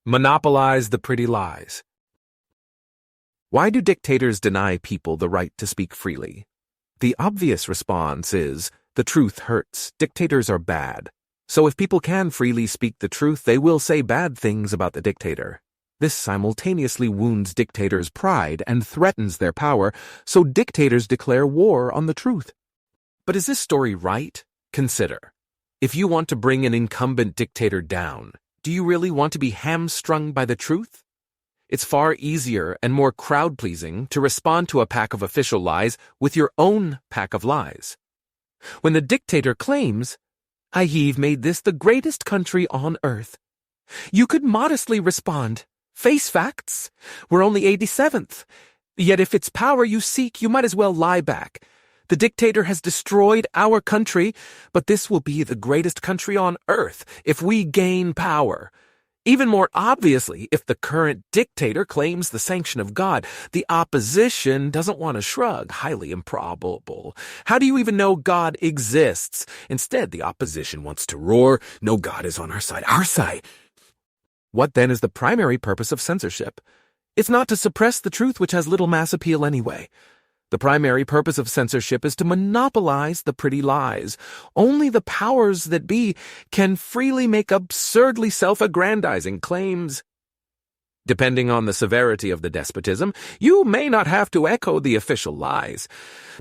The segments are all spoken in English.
Monopolize the pretty lies. Why do dictators deny people the right to speak freely? The obvious response is, the truth hurts. Dictators are bad. So if people can freely speak the truth, they will say bad things about the dictator. This simultaneously wounds dictators' pride and threatens their power, so dictators declare war on the truth. But is this story right? Consider. If you want to bring an incumbent dictator down, do you really want to be hamstrung by the truth? It's far easier and more crowd-pleasing to respond to a pack of official lies with your own pack of lies. When the dictator claims, "I've made this the greatest country on earth," you could modestly respond, "Face facts. We're only 87th. Yet if it's power you seek, you might as well lie back. The dictator has destroyed our country, but this will be the greatest country on earth if we gain power." Even more obviously, if the current dictator claims the sanction of God, the opposition doesn't want to shrug. Highly improbable. How do you even know God exists? Instead, the opposition wants to roar, "No, God is on our side, our side." What then is the primary purpose of censorship? It's not to suppress the truth, which has little mass appeal anyway. The primary purpose of censorship is to monopolize the pretty lies. Only the powers that be can freely make absurdly self-aggrandizing claims. Depending on the severity of the despotism, you may not have to echo the official lies.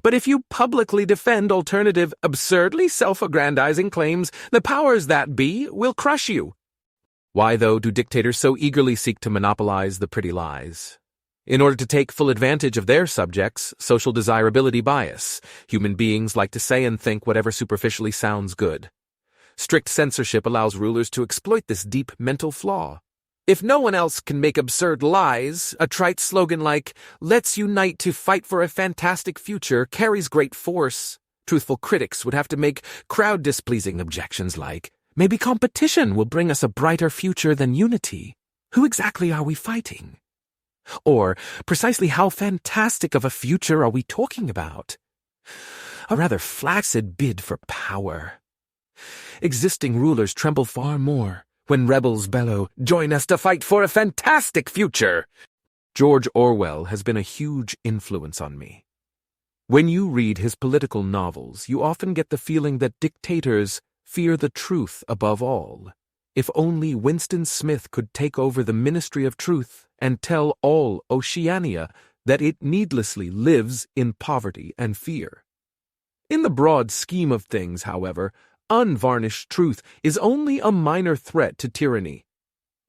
But if you publicly defend alternative, absurdly self-aggrandizing claims, the powers that be will crush you. Why, though, do dictators so eagerly seek to monopolize the pretty lies? In order to take full advantage of their subjects' social desirability bias, human beings like to say and think whatever superficially sounds good. Strict censorship allows rulers to exploit this deep mental flaw. If no one else can make absurd lies, a trite slogan like, "Let's unite to fight for a fantastic future," carries great force. Truthful critics would have to make crowd-displeasing objections like, "Maybe competition will bring us a brighter future than unity. Who exactly are we fighting?" Or, precisely how fantastic of a future are we talking about? A rather flaccid bid for power. Existing rulers tremble far more when rebels bellow, "Join us to fight for a fantastic future." George Orwell has been a huge influence on me. When you read his political novels, you often get the feeling that dictators fear the truth above all. If only Winston Smith could take over the Ministry of Truth and tell all Oceania that it needlessly lives in poverty and fear. In the broad scheme of things, however, unvarnished truth is only a minor threat to tyranny.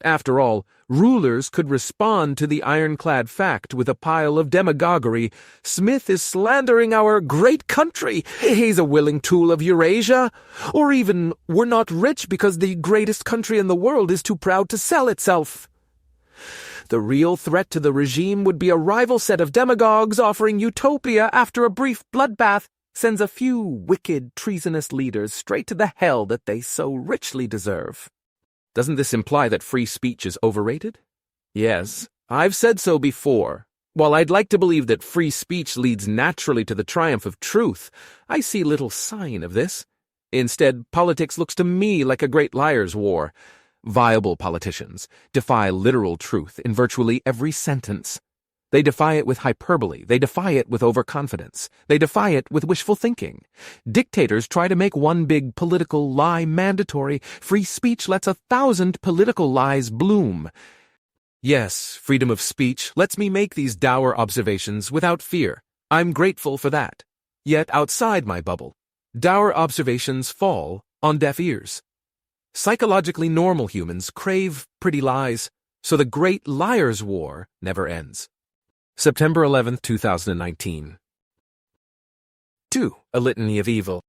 After all, rulers could respond to the ironclad fact with a pile of demagoguery. "Smith is slandering our great country. He's a willing tool of Eurasia." Or even, "We're not rich because the greatest country in the world is too proud to sell itself." The real threat to the regime would be a rival set of demagogues offering utopia after a brief bloodbath sends a few wicked, treasonous leaders straight to the hell that they so richly deserve. Doesn't this imply that free speech is overrated? Yes, I've said so before. While I'd like to believe that free speech leads naturally to the triumph of truth, I see little sign of this. Instead, politics looks to me like a great liar's war. Viable politicians defy literal truth in virtually every sentence. They defy it with hyperbole. They defy it with overconfidence. They defy it with wishful thinking. Dictators try to make one big political lie mandatory. Free speech lets 1,000 political lies bloom. Yes, freedom of speech lets me make these dour observations without fear. I'm grateful for that. Yet outside my bubble, dour observations fall on deaf ears. Psychologically normal humans crave pretty lies, so the great liar's war never ends. September 11th, 2019. 2. A Litany of Evil.